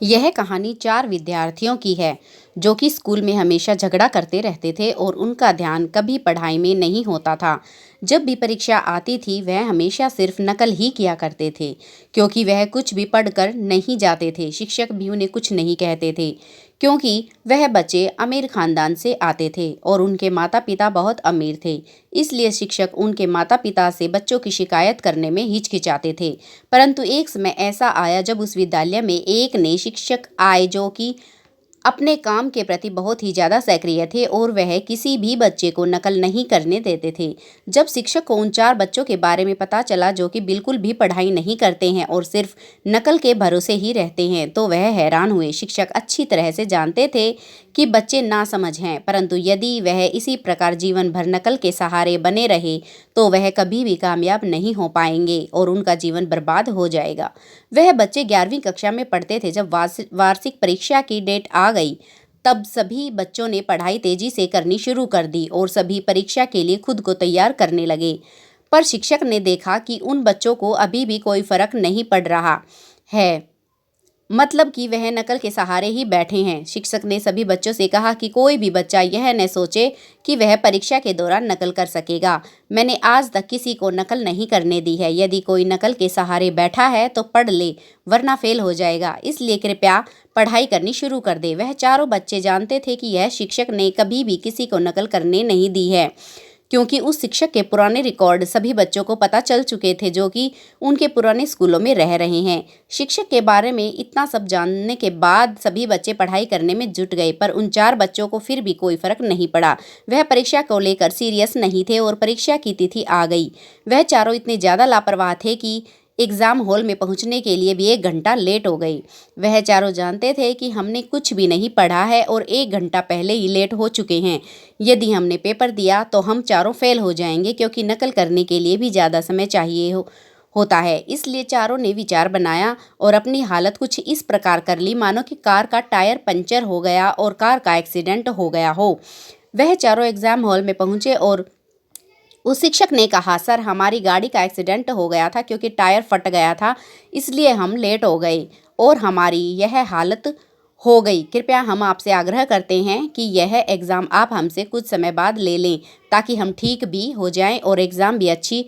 यह कहानी 4 विद्यार्थियों की है जो कि स्कूल में हमेशा झगड़ा करते रहते थे और उनका ध्यान कभी पढ़ाई में नहीं होता था। जब भी परीक्षा आती थी वह हमेशा सिर्फ नकल ही किया करते थे क्योंकि वह कुछ भी पढ़कर नहीं जाते थे। शिक्षक भी उन्हें कुछ नहीं कहते थे क्योंकि वह बच्चे अमीर खानदान से आते थे और उनके माता पिता बहुत अमीर थे। इसलिए शिक्षक उनके माता पिता से बच्चों की शिकायत करने में हिचकिचाते थे। परंतु एक समय ऐसा आया जब उस विद्यालय में एक नए शिक्षक आए जो कि अपने काम के प्रति बहुत ही ज़्यादा सक्रिय थे और वह किसी भी बच्चे को नकल नहीं करने देते थे। जब शिक्षक को उन 4 बच्चों के बारे में पता चला जो कि बिल्कुल भी पढ़ाई नहीं करते हैं और सिर्फ नकल के भरोसे ही रहते हैं तो वह हैरान हुए। शिक्षक अच्छी तरह से जानते थे कि बच्चे नासमझ हैं, परंतु यदि वह इसी प्रकार जीवन भर नकल के सहारे बने रहे तो वह कभी भी कामयाब नहीं हो पाएंगे और उनका जीवन बर्बाद हो जाएगा। वह बच्चे 11वीं कक्षा में पढ़ते थे। जब वार्षिक परीक्षा की डेट आ गई तब सभी बच्चों ने पढ़ाई तेजी से करनी शुरू कर दी और सभी परीक्षा के लिए खुद को तैयार करने लगे। पर शिक्षक ने देखा कि उन बच्चों को अभी भी कोई फर्क नहीं पड़ रहा है, मतलब कि वह नकल के सहारे ही बैठे हैं। शिक्षक ने सभी बच्चों से कहा कि कोई भी बच्चा यह न सोचे कि वह परीक्षा के दौरान नकल कर सकेगा। मैंने आज तक किसी को नकल नहीं करने दी है। यदि कोई नकल के सहारे बैठा है तो पढ़ ले, वरना फेल हो जाएगा। इसलिए कृपया पढ़ाई करनी शुरू कर दे। वह चारों बच्चे जानते थे कि यह शिक्षक ने कभी भी किसी को नकल करने नहीं दी है क्योंकि उस शिक्षक के पुराने रिकॉर्ड सभी बच्चों को पता चल चुके थे जो कि उनके पुराने स्कूलों में रह रहे हैं। शिक्षक के बारे में इतना सब जानने के बाद सभी बच्चे पढ़ाई करने में जुट गए, पर उन 4 बच्चों को फिर भी कोई फर्क नहीं पड़ा। वह परीक्षा को लेकर सीरियस नहीं थे और परीक्षा की तिथि आ गई। वह चारों इतने ज़्यादा लापरवाह थे कि एग्ज़ाम हॉल में पहुंचने के लिए भी 1 घंटा लेट हो गई। वह चारों जानते थे कि हमने कुछ भी नहीं पढ़ा है और 1 घंटा पहले ही लेट हो चुके हैं। यदि हमने पेपर दिया तो हम चारों फेल हो जाएंगे क्योंकि नकल करने के लिए भी ज़्यादा समय चाहिए होता है। इसलिए चारों ने विचार बनाया और अपनी हालत कुछ इस प्रकार कर ली मानो कि कार का टायर पंचर हो गया और कार का एक्सीडेंट हो गया हो। वह चारों एग्ज़ाम हॉल में पहुंचे और उस शिक्षक ने कहा, सर हमारी गाड़ी का एक्सीडेंट हो गया था क्योंकि टायर फट गया था, इसलिए हम लेट हो गए और हमारी यह हालत हो गई। कृपया हम आपसे आग्रह करते हैं कि यह एग्ज़ाम आप हमसे कुछ समय बाद ले लें ताकि हम ठीक भी हो जाएं और एग्ज़ाम भी अच्छी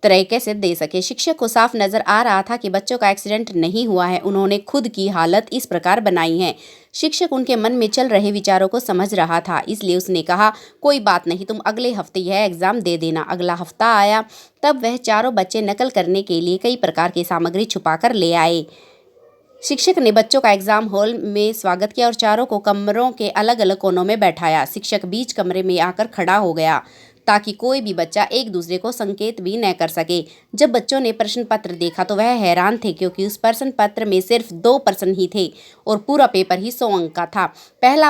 तरीके से दे सके। शिक्षक को साफ नज़र आ रहा था कि बच्चों का एक्सीडेंट नहीं हुआ है, उन्होंने खुद की हालत इस प्रकार बनाई है। शिक्षक उनके मन में चल रहे विचारों को समझ रहा था, इसलिए उसने कहा, कोई बात नहीं, तुम अगले हफ्ते यह एग्ज़ाम दे देना। अगला हफ्ता आया तब वह चारों बच्चे नकल करने के लिए कई प्रकार की सामग्री छुपाकर ले आए। शिक्षक ने बच्चों का एग्ज़ाम हॉल में स्वागत किया और चारों को कमरों के अलग अलग कोनों में बैठाया। शिक्षक बीच कमरे में आकर खड़ा हो गया ताकि कोई भी बच्चा एक दूसरे को संकेत भी न कर सके। जब बच्चों ने प्रश्न पत्र देखा तो वह हैरान थे क्योंकि उस प्रश्न पत्र में सिर्फ 2 प्रश्न ही थे और पूरा पेपर ही 100 अंक का था। पहला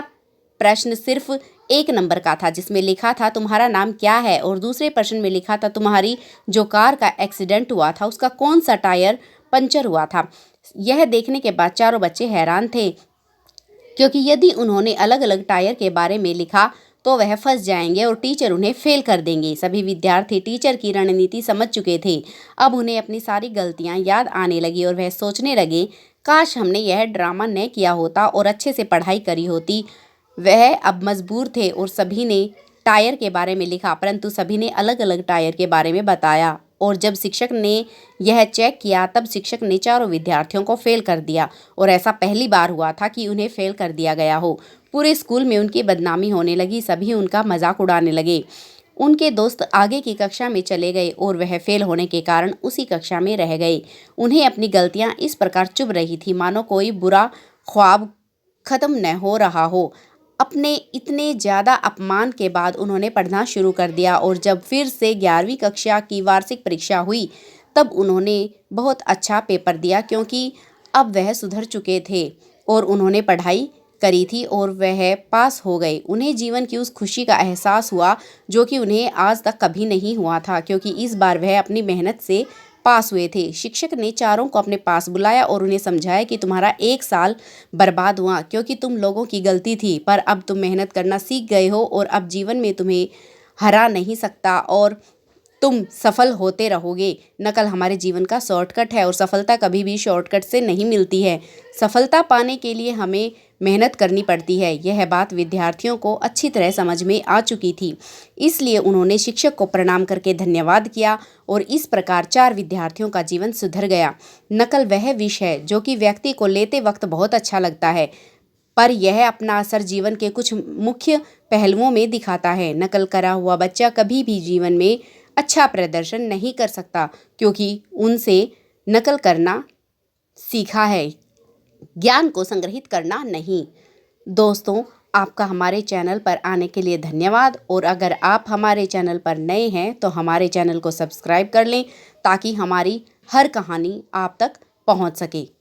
प्रश्न सिर्फ 1 नंबर का था जिसमें लिखा था तुम्हारा नाम क्या है और दूसरे प्रश्न में लिखा था तुम्हारी जो कार का एक्सीडेंट हुआ था उसका कौन सा टायर पंचर हुआ था। यह देखने के बाद चारों बच्चे हैरान थे क्योंकि यदि उन्होंने अलग अलग टायर के बारे में लिखा तो वह फंस जाएंगे और टीचर उन्हें फेल कर देंगे। सभी विद्यार्थी टीचर की रणनीति समझ चुके थे। अब उन्हें अपनी सारी गलतियां याद आने लगी और वह सोचने लगे, काश हमने यह ड्रामा न किया होता और अच्छे से पढ़ाई करी होती। वह अब मजबूर थे और सभी ने टायर के बारे में लिखा, परंतु सभी ने अलग अलग टायर के बारे में बताया और जब शिक्षक ने यह चेक किया तब शिक्षक ने चारों विद्यार्थियों को फेल कर दिया और ऐसा पहली बार हुआ था कि उन्हें फेल कर दिया गया हो। पूरे स्कूल में उनकी बदनामी होने लगी, सभी उनका मजाक उड़ाने लगे। उनके दोस्त आगे की कक्षा में चले गए और वह फेल होने के कारण उसी कक्षा में रह गए। उन्हें अपनी गलतियां इस प्रकार चुभ रही थी मानो कोई बुरा ख्वाब खत्म न हो रहा हो। अपने इतने ज़्यादा अपमान के बाद उन्होंने पढ़ना शुरू कर दिया और जब फिर से 11वीं कक्षा की वार्षिक परीक्षा हुई तब उन्होंने बहुत अच्छा पेपर दिया क्योंकि अब वह सुधर चुके थे और उन्होंने पढ़ाई करी थी और वह पास हो गए। उन्हें जीवन की उस खुशी का एहसास हुआ जो कि उन्हें आज तक कभी नहीं हुआ था क्योंकि इस बार वह अपनी मेहनत से पास हुए थे। शिक्षक ने चारों को अपने पास बुलाया और उन्हें समझाया कि तुम्हारा 1 साल बर्बाद हुआ क्योंकि तुम लोगों की गलती थी, पर अब तुम मेहनत करना सीख गए हो और अब जीवन में तुम्हें हरा नहीं सकता और तुम सफल होते रहोगे। नकल हमारे जीवन का शॉर्टकट है और सफलता कभी भी शॉर्टकट से नहीं मिलती है। सफलता पाने के लिए हमें मेहनत करनी पड़ती है। यह बात विद्यार्थियों को अच्छी तरह समझ में आ चुकी थी, इसलिए उन्होंने शिक्षक को प्रणाम करके धन्यवाद किया और इस प्रकार 4 विद्यार्थियों का जीवन सुधर गया। नकल वह विष है जो कि व्यक्ति को लेते वक्त बहुत अच्छा लगता है, पर यह अपना असर जीवन के कुछ मुख्य पहलुओं में दिखाता है। नकल करा हुआ बच्चा कभी भी जीवन में अच्छा प्रदर्शन नहीं कर सकता, क्योंकि उनसे नकल करना सीखा है, ज्ञान को संग्रहित करना नहीं। दोस्तों, आपका हमारे चैनल पर आने के लिए धन्यवाद, और अगर आप हमारे चैनल पर नए हैं तो हमारे चैनल को सब्सक्राइब कर लें ताकि हमारी हर कहानी आप तक पहुंच सके।